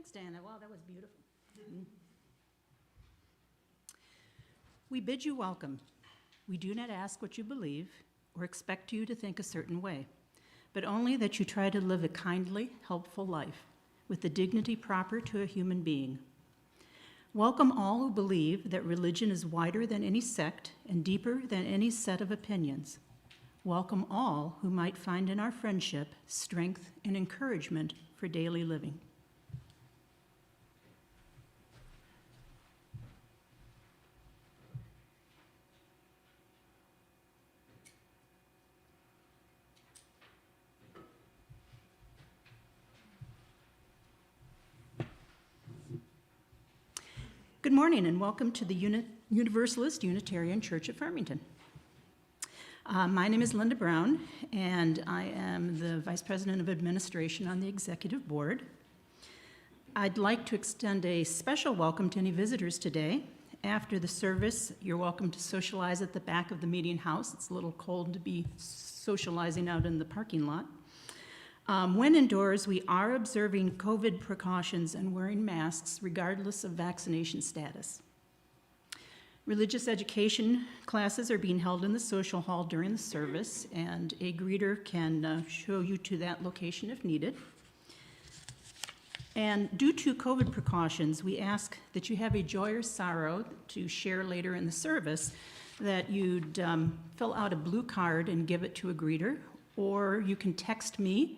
Thanks, Diana. Wow, that was beautiful. We bid you welcome. We do not ask what you believe or expect you to think a certain way, but only that you try to live a kindly, helpful life with the dignity proper to a human being. Welcome all who believe that religion is wider than any sect and deeper than any set of opinions. Welcome all who might find in our friendship strength and encouragement for daily living. Good morning and welcome to the Universalist Unitarian Church at Farmington. My name is Linda Brown, and I am the Vice President of Administration on the Executive Board. I'd like to extend a special welcome to any visitors today. After the service, you're welcome to socialize at the back of the meeting house. It's a little cold to be socializing out in the parking lot. When indoors, we are observing COVID precautions and wearing masks regardless of vaccination status. Religious education classes are being held in the social hall during the service, and a greeter can show you to that location if needed. And due to COVID precautions, we ask that you have a joy or sorrow to share later in the service, that you'd fill out a blue card and give it to a greeter, or you can text me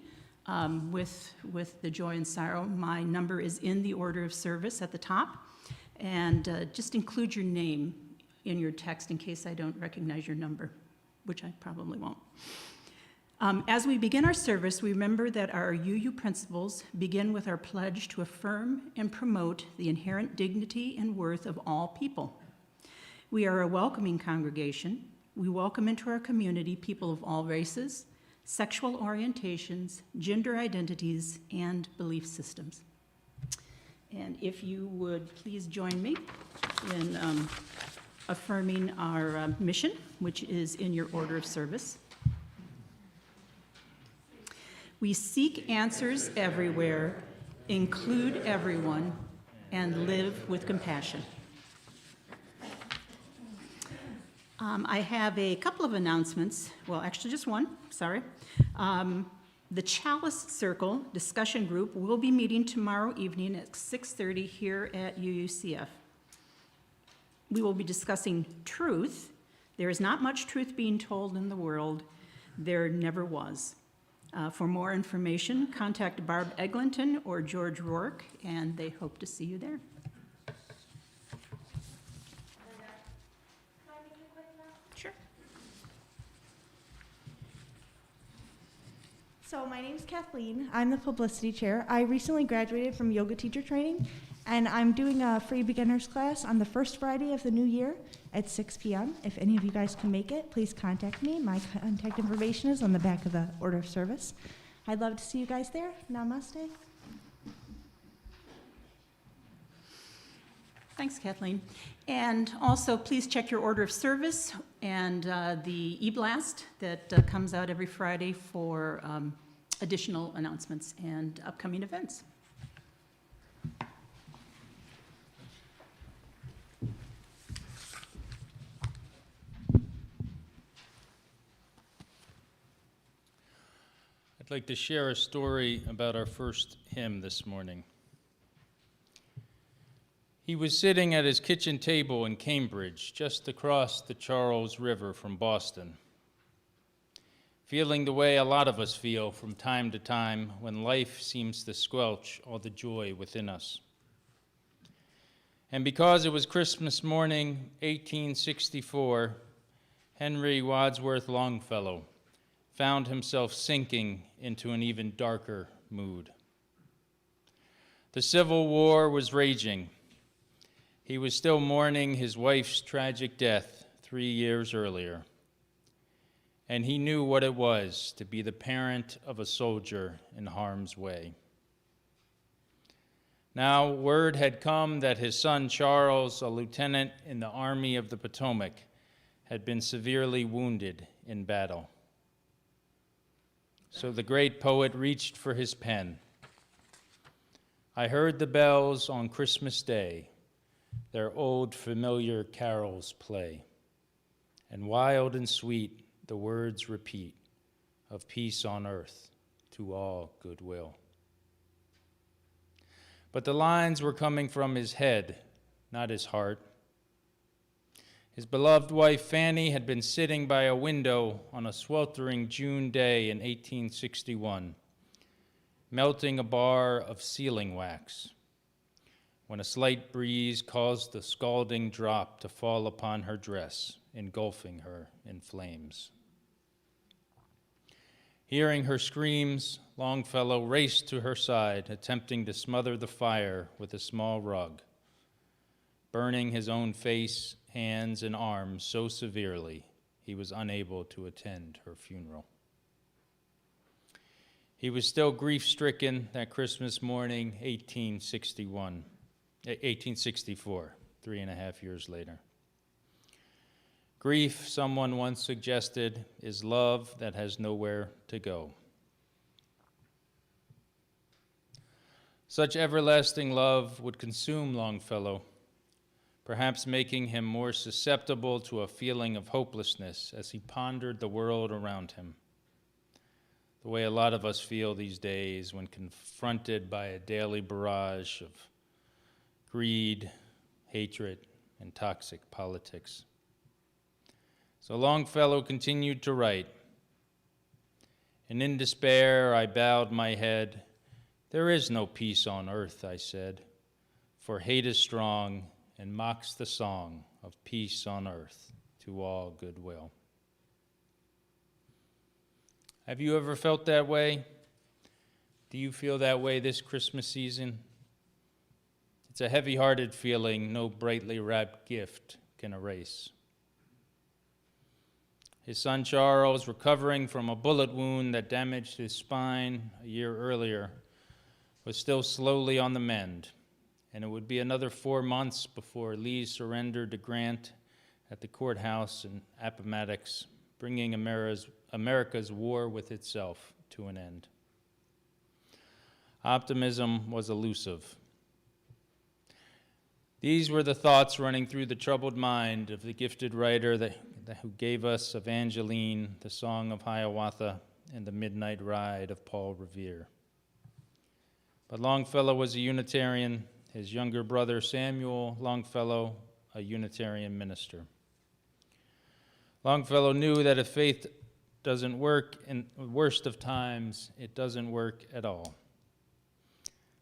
with the joy and sorrow. My number is in the order of service at the top, and just include your name in your text in case I don't recognize your number, which I probably won't. As we begin our service, we remember that our UU principles begin with our pledge to affirm and promote the inherent dignity and worth of all people. We are a welcoming congregation. We welcome into our community people of all races, sexual orientations, gender identities, and belief systems. And if you would please join me in affirming our mission, which is in your order of service. We seek answers everywhere, include everyone, and live with compassion. I have a couple of announcements. Well, actually just one, sorry. The Chalice Circle discussion group will be meeting tomorrow evening at 6:30 here at UUCF. We will be discussing truth. There is not much truth being told in the world. There never was. For more information, contact Barb Eglinton or George Rourke, and they hope to see you there. Sure. So my name is Kathleen. I'm the publicity chair. I recently graduated from yoga teacher training, and I'm doing a free beginners class on the first Friday of the new year at 6 p.m. If any of you guys can make it, please contact me. My contact information is on the back of the order of service. I'd love to see you guys there. Namaste. Thanks, Kathleen. And also, please check your order of service and the e-blast that comes out every Friday for additional announcements and upcoming events. I'd like to share a story about our first hymn this morning. He was sitting at his kitchen table in Cambridge, just across the Charles River from Boston, feeling the way a lot of us feel from time to time when life seems to squelch all the joy within us. And because it was Christmas morning, 1864, Henry Wadsworth Longfellow found himself sinking into an even darker mood. The Civil War was raging. He was still mourning his wife's tragic death 3 years earlier. And he knew what it was to be the parent of a soldier in harm's way. Now, word had come that his son Charles, a lieutenant in the Army of the Potomac, had been severely wounded in battle. So the great poet reached for his pen. I heard the bells on Christmas Day, their old familiar carols play, and wild and sweet the words repeat of peace on earth to all goodwill. But the lines were coming from his head, not his heart. His beloved wife Fanny had been sitting by a window on a sweltering June day in 1861, melting a bar of sealing wax, when a slight breeze caused the scalding drop to fall upon her dress, engulfing her in flames. Hearing her screams, Longfellow raced to her side, attempting to smother the fire with a small rug, burning his own face, hands, and arms so severely he was unable to attend her funeral. He was still grief-stricken that Christmas morning, 1864, 3.5 years later. Grief, someone once suggested, is love that has nowhere to go. Such everlasting love would consume Longfellow, perhaps making him more susceptible to a feeling of hopelessness as he pondered the world around him, the way a lot of us feel these days when confronted by a daily barrage of greed, hatred, and toxic politics. So Longfellow continued to write, and in despair I bowed my head. There is no peace on earth, I said, for hate is strong and mocks the song of peace on earth to all goodwill. Have you ever felt that way? Do you feel that way this Christmas season? It's a heavy-hearted feeling no brightly wrapped gift can erase. His son Charles, recovering from a bullet wound that damaged his spine a year earlier, was still slowly on the mend, and it would be another 4 months before Lee surrendered to Grant at the courthouse in Appomattox, bringing America's war with itself to an end. Optimism was elusive. These were the thoughts running through the troubled mind of the gifted writer who gave us Evangeline, the Song of Hiawatha, and the Midnight Ride of Paul Revere. But Longfellow was a Unitarian, his younger brother Samuel Longfellow, a Unitarian minister. Longfellow knew that if faith doesn't work in the worst of times, it doesn't work at all.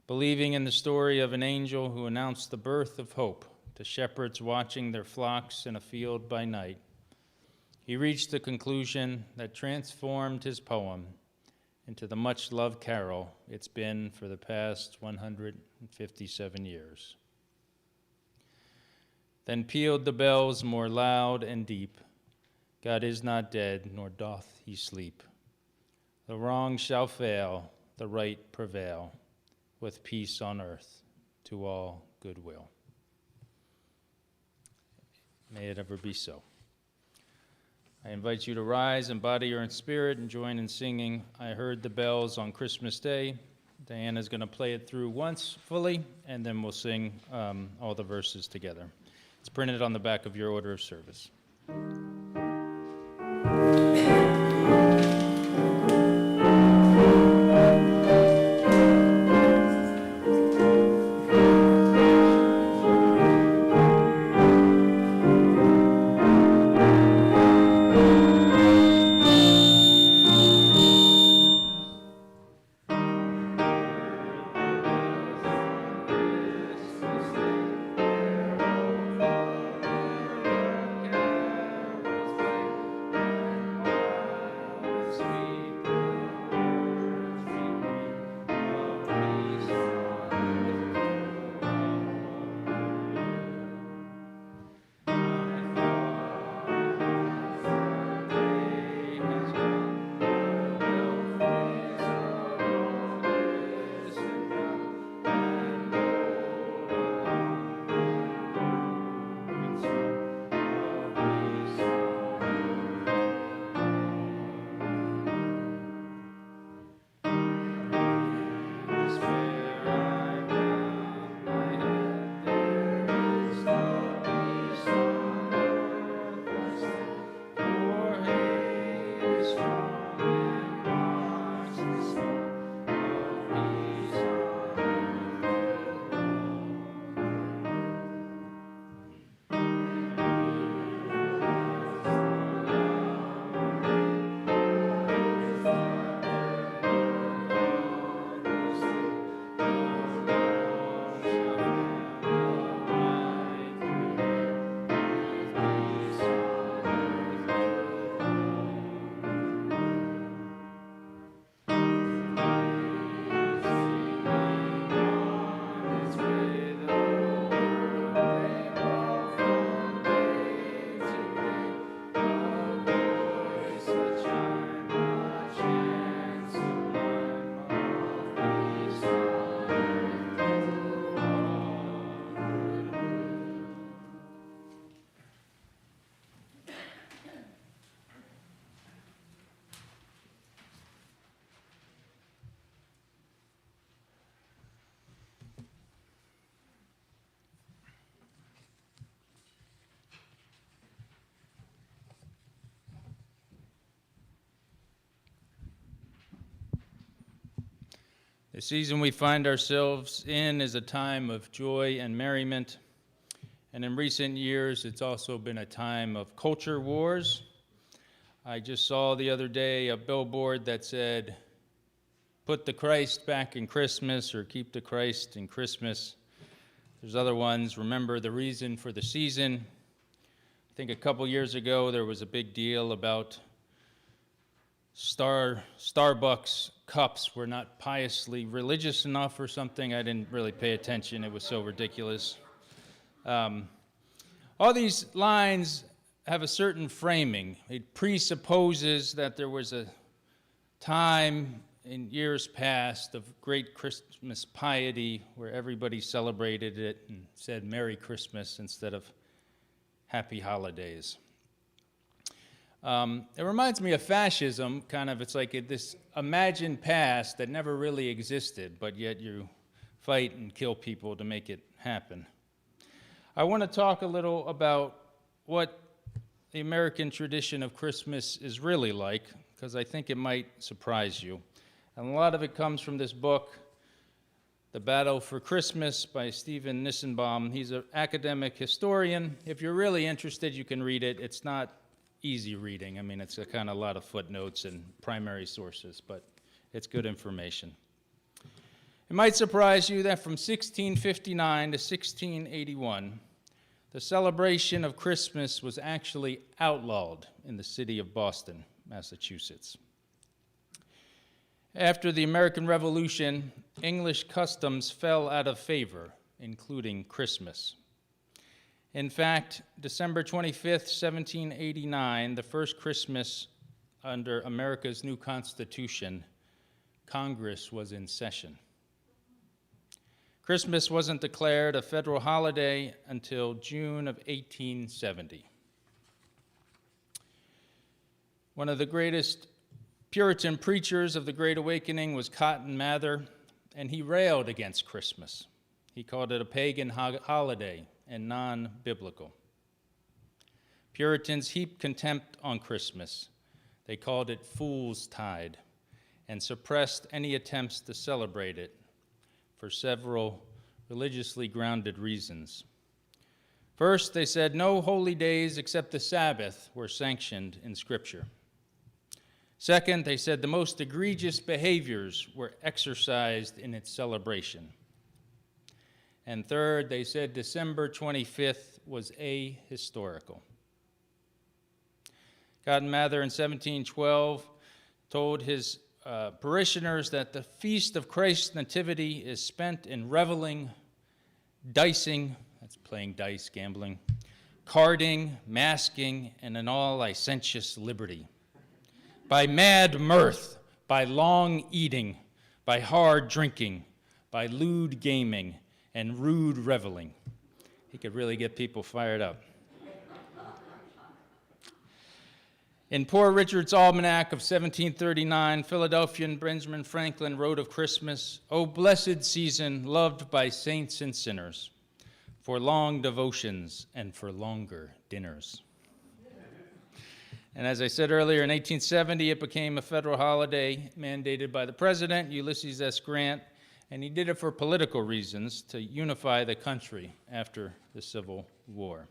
Believing in the story of an angel who announced the birth of hope to shepherds watching their flocks in a field by night, he reached the conclusion that transformed his poem into the much-loved carol it's been for the past 157 years. Then pealed the bells more loud and deep. God is not dead, nor doth he sleep. The wrong shall fail, the right prevail, with peace on earth to all goodwill. May it ever be so. I invite you to rise in body or in spirit and join in singing I Heard the Bells on Christmas Day. Diana's going to play it through once fully, and then we'll sing all the verses together. It's printed on the back of your order of service. The season we find ourselves in is a time of joy and merriment, and in recent years it's also been a time of culture wars. I just saw the other day a billboard that said, "Put the Christ back in Christmas," or "Keep the Christ in Christmas." There's other ones, "Remember the reason for the season." I think a couple years ago there was a big deal about Starbucks cups were not piously religious enough or something. I didn't really pay attention. It was so ridiculous. All these lines have a certain framing. It presupposes that there was a time in years past of great Christmas piety where everybody celebrated it and said Merry Christmas instead of Happy Holidays. It reminds me of fascism, kind of. It's like this imagined past that never really existed, but yet you fight and kill people to make it happen. I want to talk a little about what the American tradition of Christmas is really like, because I think it might surprise you. And a lot of it comes from this book, The Battle for Christmas by Stephen Nissenbaum. He's an academic historian. If you're really interested, you can read it. It's not easy reading. I mean, it's a kind of lot of footnotes and primary sources, but it's good information. It might surprise you that from 1659 to 1681, the celebration of Christmas was actually outlawed in the city of Boston, Massachusetts. After the American Revolution, English customs fell out of favor, including Christmas. In fact, December 25th, 1789, the first Christmas under America's new Constitution, Congress was in session. Christmas wasn't declared a federal holiday until June of 1870. One of the greatest Puritan preachers of the Great Awakening was Cotton Mather, and he railed against Christmas. He called it a pagan holiday and non-biblical. Puritans heaped contempt on Christmas. They called it Fool's Tide and suppressed any attempts to celebrate it for several religiously grounded reasons. First, they said no holy days except the Sabbath were sanctioned in Scripture. Second, they said the most egregious behaviors were exercised in its celebration. And third, they said December 25th was ahistorical. Cotton Mather in 1712 told his parishioners that the feast of Christ's nativity is spent in reveling, dicing, that's playing dice, gambling, carding, masking, and in all licentious liberty, by mad mirth, by long eating, by hard drinking, by lewd gaming, and rude reveling. He could really get people fired up. In Poor Richard's Almanac of 1739, Philadelphian Benjamin Franklin wrote of Christmas, "O blessed season, loved by saints and sinners, for long devotions and for longer dinners." And as I said earlier, in 1870, it became a federal holiday mandated by the president, Ulysses S. Grant, and he did it for political reasons to unify the country after the Civil War.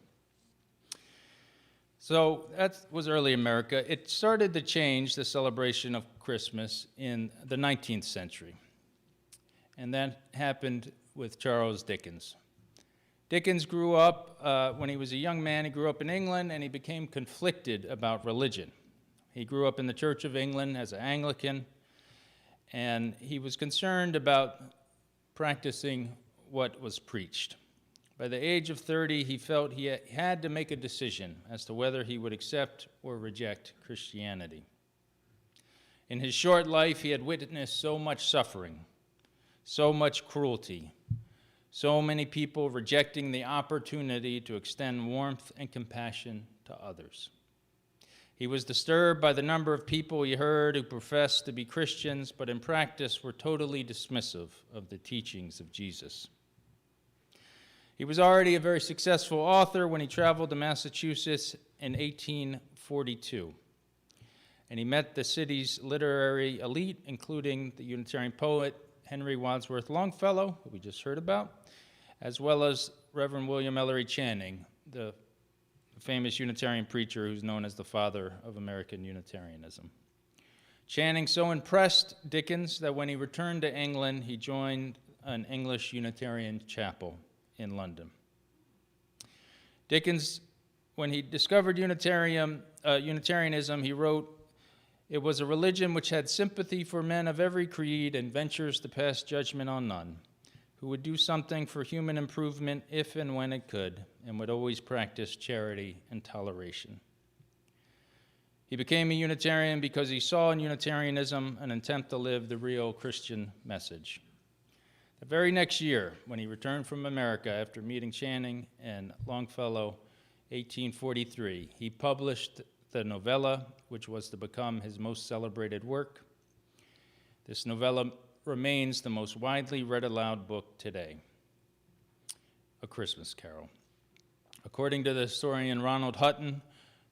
So that was early America. It started to change the celebration of Christmas in the 19th century. And that happened with Charles Dickens. Dickens grew up, when he was a young man, he grew up in England, and he became conflicted about religion. He grew up in the Church of England as an Anglican, and he was concerned about practicing what was preached. By the age of 30, he felt he had to make a decision as to whether he would accept or reject Christianity. In his short life, he had witnessed so much suffering, so much cruelty, so many people rejecting the opportunity to extend warmth and compassion to others. He was disturbed by the number of people he heard who professed to be Christians, but in practice were totally dismissive of the teachings of Jesus. He was already a very successful author when he traveled to Massachusetts in 1842. And he met the city's literary elite, including the Unitarian poet Henry Wadsworth Longfellow, who we just heard about, as well as Reverend William Ellery Channing, the famous Unitarian preacher who's known as the father of American Unitarianism. Channing so impressed Dickens that when he returned to England, he joined an English Unitarian chapel in London. Dickens, when he discovered Unitarianism, he wrote, "It was a religion which had sympathy for men of every creed and ventures to pass judgment on none, who would do something for human improvement if and when it could, and would always practice charity and toleration." He became a Unitarian because he saw in Unitarianism an attempt to live the real Christian message. The very next year, when he returned from America after meeting Channing and Longfellow, 1843, he published the novella, which was to become his most celebrated work. This novella remains the most widely read aloud book today, A Christmas Carol. According to the historian Ronald Hutton,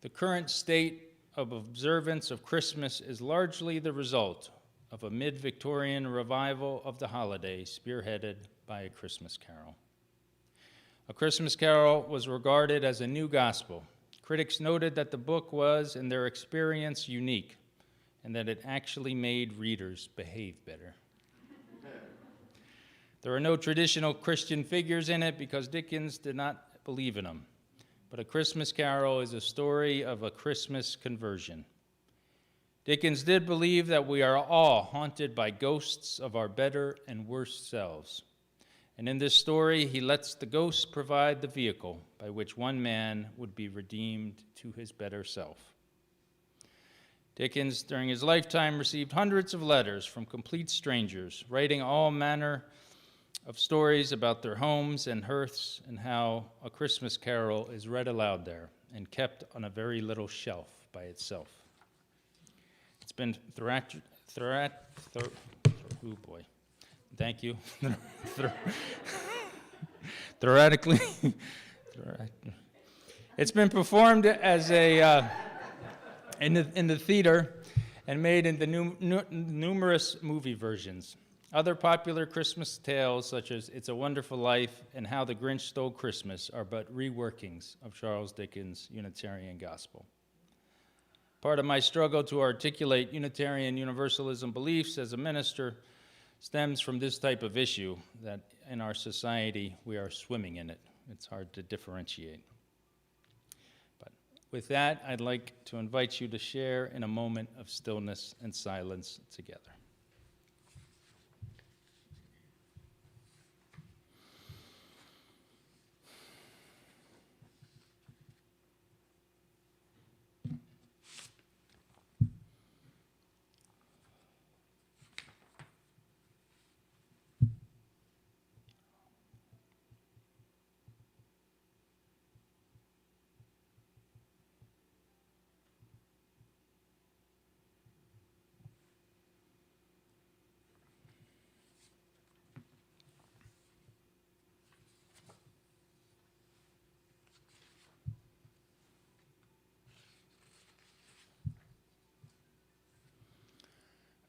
the current state of observance of Christmas is largely the result of a mid-Victorian revival of the holiday spearheaded by A Christmas Carol. A Christmas Carol was regarded as a new gospel. Critics noted that the book was, in their experience, unique, and that it actually made readers behave better. There are no traditional Christian figures in it because Dickens did not believe in them. But A Christmas Carol is a story of a Christmas conversion. Dickens did believe that we are all haunted by ghosts of our better and worse selves. And in this story, he lets the ghosts provide the vehicle by which one man would be redeemed to his better self. Dickens, during his lifetime, received hundreds of letters from complete strangers, writing all manner of stories about their homes and hearths and how A Christmas Carol is read aloud there and kept on a very little shelf by itself. It's been it's been performed as a in the theater and made into numerous movie versions. Other popular Christmas tales, such as It's a Wonderful Life and How the Grinch Stole Christmas, are but reworkings of Charles Dickens' Unitarian gospel. Part of my struggle to articulate Unitarian Universalism beliefs as a minister stems from this type of issue, that in our society we are swimming in it. It's hard to differentiate. But with that, I'd like to invite you to share in a moment of stillness and silence together.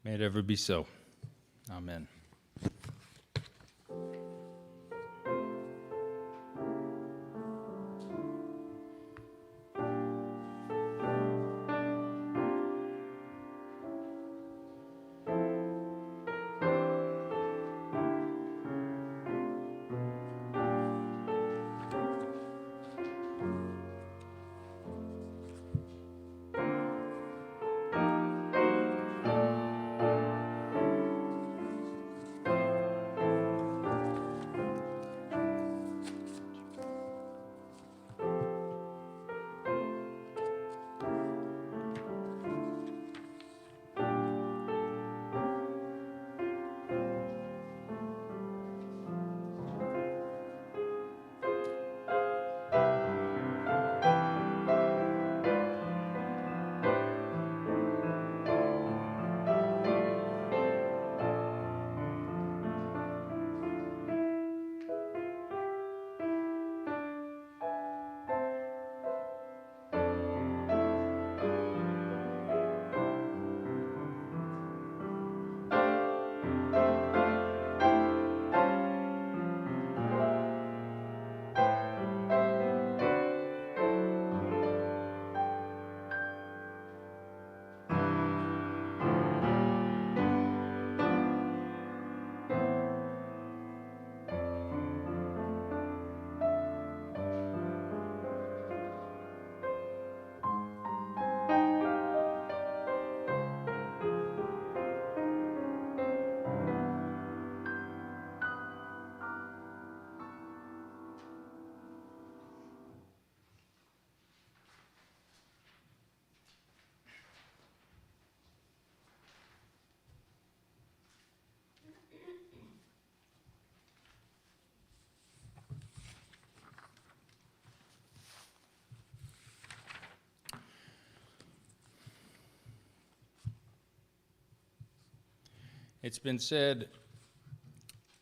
May it ever be so. Amen. It's been said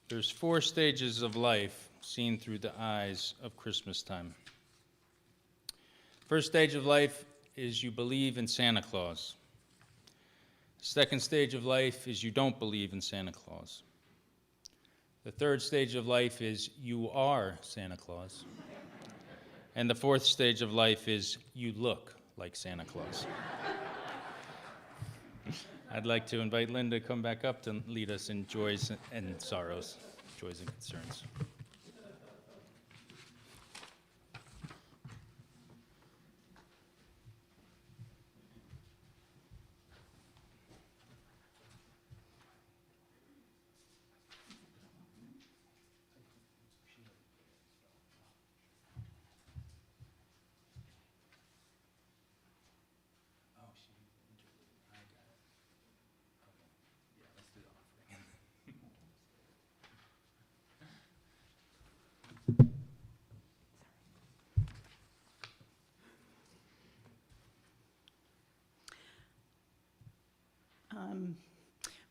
there's 4 stages of life seen through the eyes of Christmas time. First stage of life is you believe in Santa Claus. Second stage of life is you don't believe in Santa Claus. The third stage of life is you are Santa Claus. And the fourth stage of life is you look like Santa Claus. I'd like to invite Linda to come back up to lead us in joys and sorrows, joys and concerns.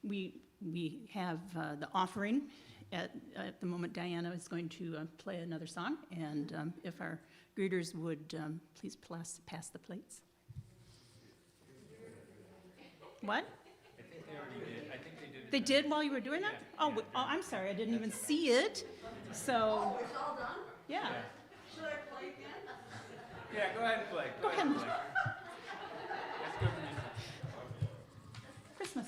We have the offering. At the moment, Diana is going to play another song, and if our greeters would please pass the plates. What? I think they already did. I think they did. They did while you were doing that? Yeah. Oh, I'm sorry, I didn't even see it. So, Oh, it's all done? yeah. Should I play again? Yeah, go ahead and play. Go ahead. Let's go for Christmas.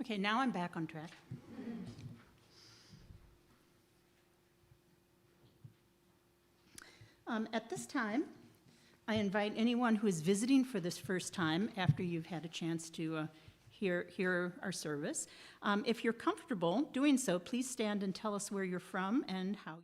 Okay, now I'm back on track. At this time, I invite anyone who is visiting for this first time after you've had a chance to hear our service. If you're comfortable doing so, please stand and tell us where you're from and how.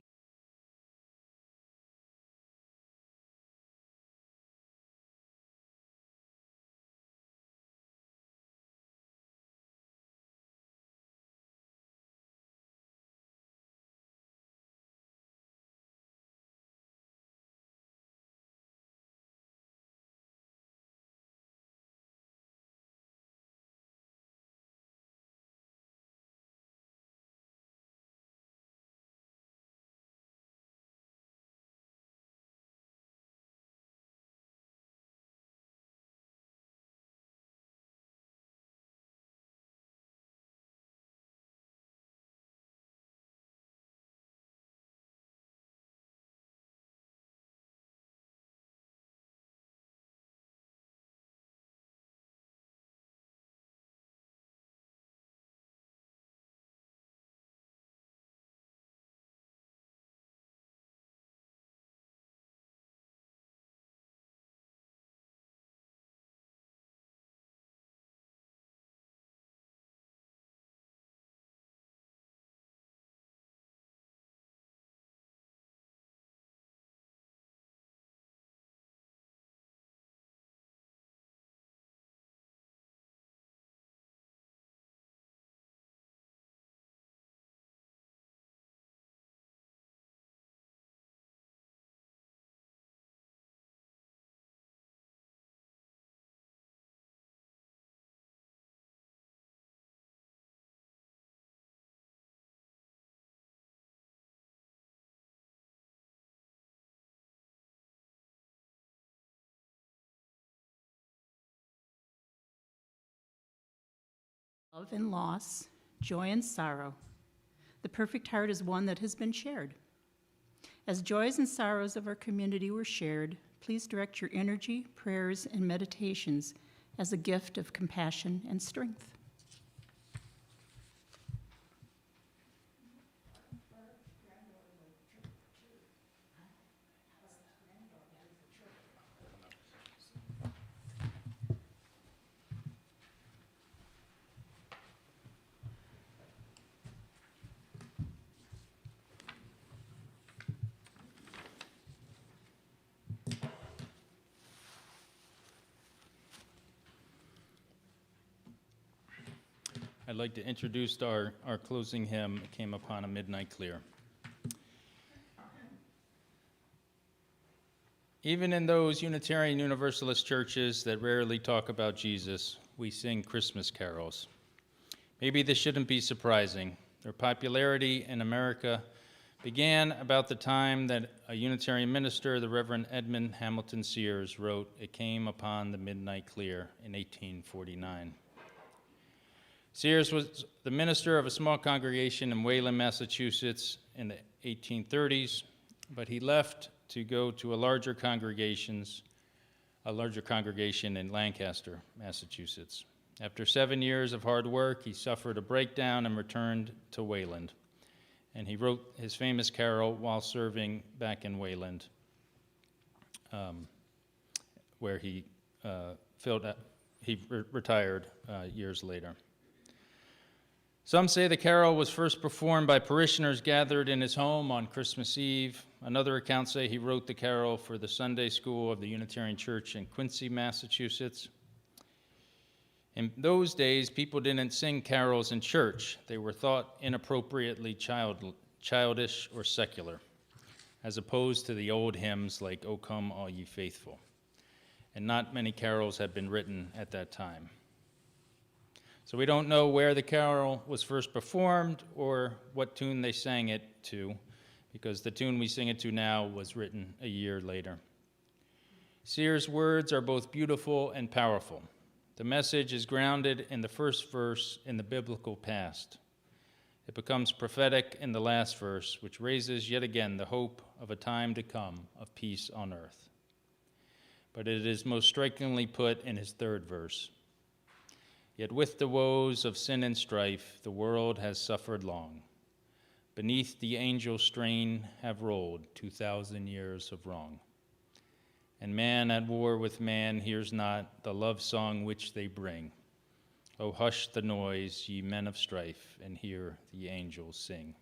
love and loss, joy and sorrow. The perfect heart is one that has been shared. As joys and sorrows of our community were shared, please direct your energy, prayers, and meditations as a gift of compassion and strength. I'd like to introduce our closing hymn, It Came Upon a Midnight Clear. Even in those Unitarian Universalist churches that rarely talk about Jesus, we sing Christmas carols. Maybe this shouldn't be surprising. Their popularity in America began about the time that a Unitarian minister, the Reverend Edmund Hamilton Sears, wrote, It Came Upon the Midnight Clear in 1849. Sears was the minister of a small congregation in Wayland, Massachusetts in the 1830s, but he left to go to a larger congregation in Lancaster, Massachusetts. After 7 years of hard work, he suffered a breakdown and returned to Wayland. And he wrote his famous carol while serving back in Wayland, where he retired years later. Some say the carol was first performed by parishioners gathered in his home on Christmas Eve. Another account say he wrote the carol for the Sunday school of the Unitarian Church in Quincy, Massachusetts. In those days, people didn't sing carols in church. They were thought inappropriately childish or secular, as opposed to the old hymns like O Come All Ye Faithful. And not many carols had been written at that time. So we don't know where the carol was first performed or what tune they sang it to, because the tune we sing it to now was written a year later. Sears' words are both beautiful and powerful. The message is grounded in the first verse in the biblical past. It becomes prophetic in the last verse, which raises yet again the hope of a time to come of peace on earth. But it is most strikingly put in his third verse. Yet with the woes of sin and strife, the world has suffered long. Beneath the angel strain have rolled 2,000 years of wrong. And man at war with man hears not the love song which they bring. Oh, hush the noise, ye men of strife, and hear the angels sing.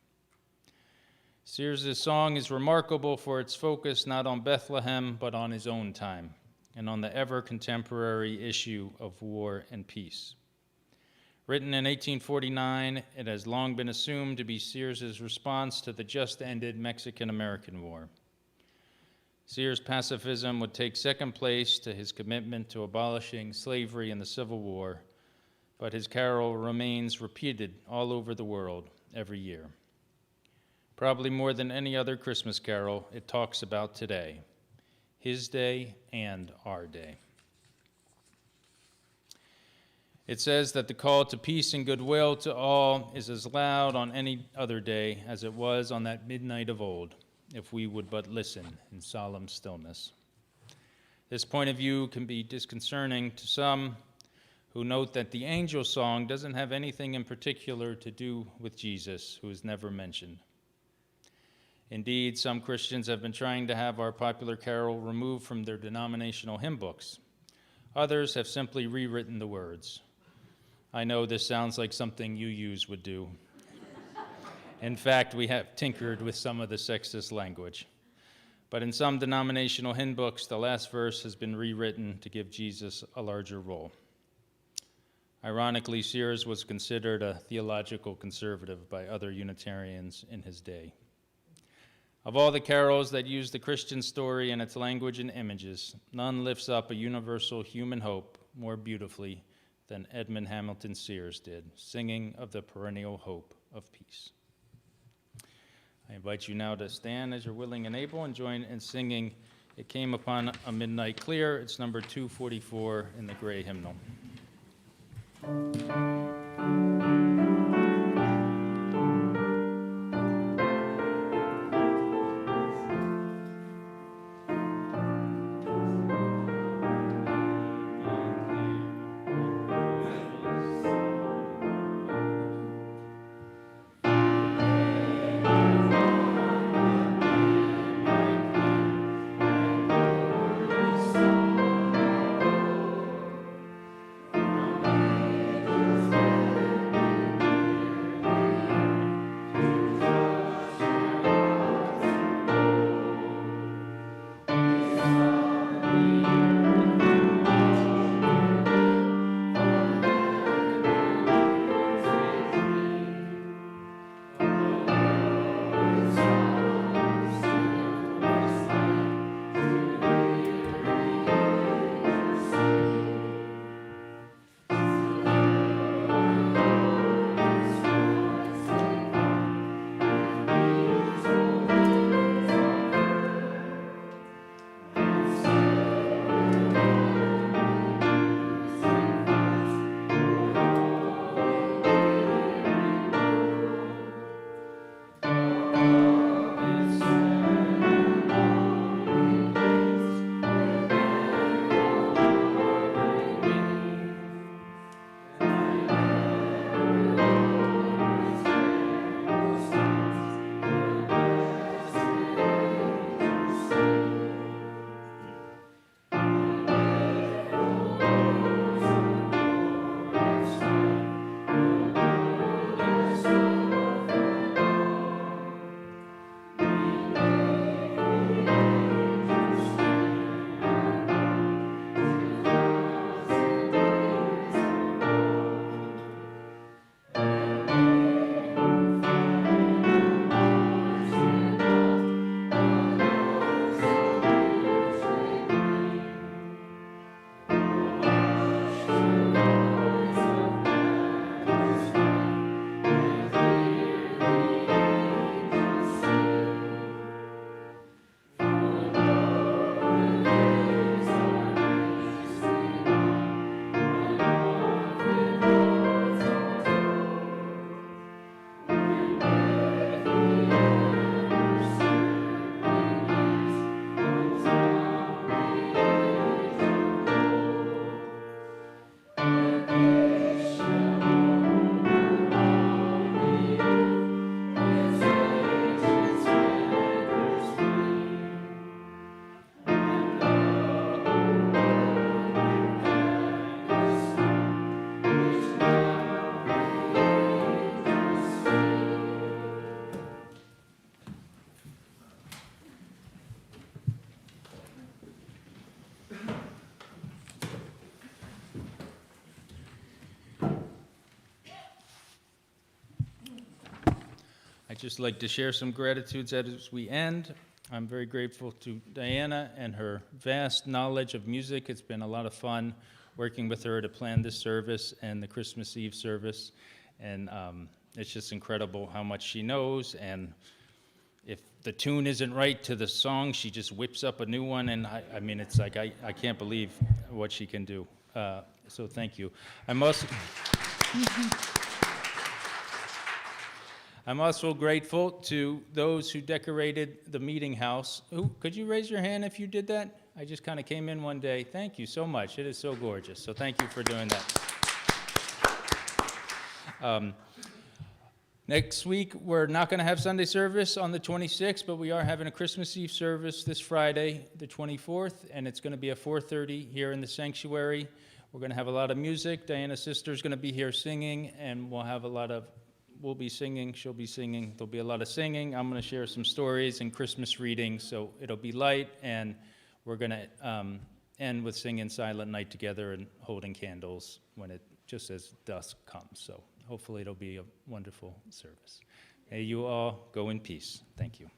Sears' song is remarkable for its focus not on Bethlehem, but on his own time, and on the ever-contemporary issue of war and peace. Written in 1849, it has long been assumed to be Sears' response to the just-ended Mexican-American War. Sears' pacifism would take second place to his commitment to abolishing slavery in the Civil War, but his carol remains repeated all over the world every year. Probably more than any other Christmas carol, it talks about today, his day and our day. It says that the call to peace and goodwill to all is as loud on any other day as it was on that midnight of old, if we would but listen in solemn stillness. This point of view can be disconcerting to some who note that the angel song doesn't have anything in particular to do with Jesus, who is never mentioned. Indeed, some Christians have been trying to have our popular carol removed from their denominational hymn books. Others have simply rewritten the words. I know this sounds like something UUs would do. In fact, we have tinkered with some of the sexist language. But in some denominational hymn books, the last verse has been rewritten to give Jesus a larger role. Ironically, Sears was considered a theological conservative by other Unitarians in his day. Of all the carols that use the Christian story and its language and images, none lifts up a universal human hope more beautifully than Edmund Hamilton Sears did, singing of the perennial hope of peace. I invite you now to stand as you're willing and able and join in singing It Came Upon a Midnight Clear. It's number 244 in the gray hymnal. just like to share some gratitudes as we end. I'm very grateful to Diana and her vast knowledge of music. It's been a lot of fun working with her to plan this service and the Christmas Eve service. And it's just incredible how much she knows. And if the tune isn't right to the song, she just whips up a new one. And I mean, it's like, I can't believe what she can do. So thank you. I'm also grateful to those who decorated the meeting house. Could you raise your hand if you did that? I just kind of came in one day. Thank you so much. It is so gorgeous. So thank you for doing that. Next week, we're not going to have Sunday service on the 26th, but we are having a Christmas Eve service this Friday, the 24th, and it's going to be at 4:30 here in the sanctuary. We're going to have a lot of music. Diana's sister is going to be here singing, and we'll be singing, she'll be singing. There'll be a lot of singing. I'm going to share some stories and Christmas readings, so it'll be light, and we're going to end with singing Silent Night together and holding candles when it just as dusk comes. So hopefully it'll be a wonderful service. May you all go in peace. Thank you.